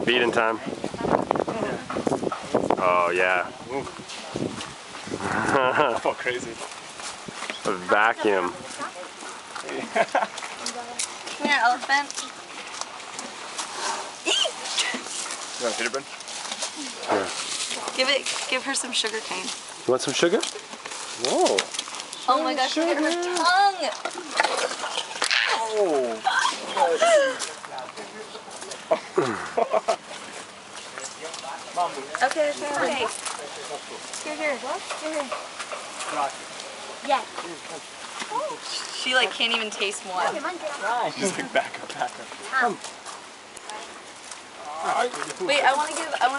Feeding time. Oh yeah. I felt crazy. A vacuum. Come here, elephant. You want a peanut bread? Yeah. Give her some sugar cane. You want some sugar? Whoa. Oh my gosh, look at her tongue. Oh. Okay. Here. Yeah. She like can't even taste one. She's like back up. Come. Wait, I want to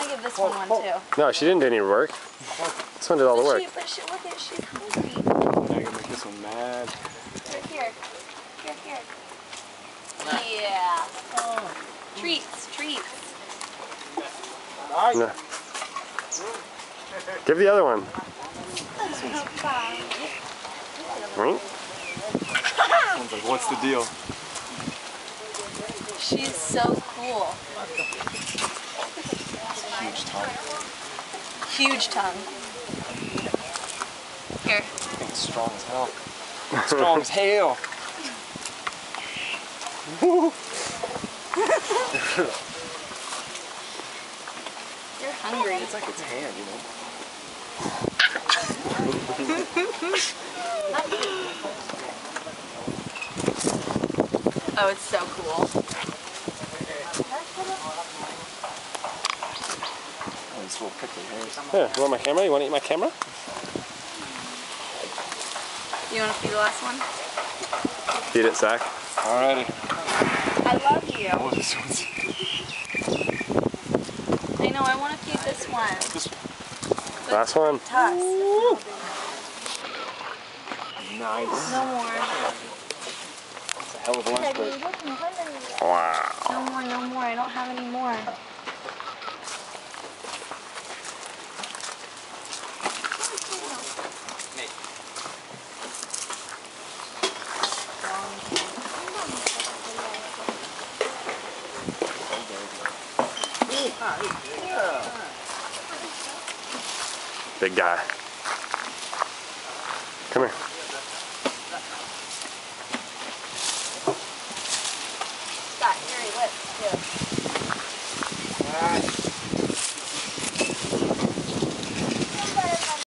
give this one too. No, she didn't do any work. This one did all the work. But she, look at, she's hungry. Now you're gonna make this one mad. Here. Yeah. Treats. No. Give the other one. Right? Sounds like, what's the deal? She's so cool. Huge tongue. Here. I think it's strong as hell. Strong as hell. You're hungry. It's like its hand, you know. Oh, it's so cool. Oh, these little prickly hairs. Here, you want my camera? You want to eat my camera? You want to feed the last one? Feed it, Zach. Alrighty. I love you. Oh, this one's... I know, I want to feed this one. Last one. Tuss. Nice. No more. It's a hell of a lunch break. Wow. No more. I don't have any more. Big guy.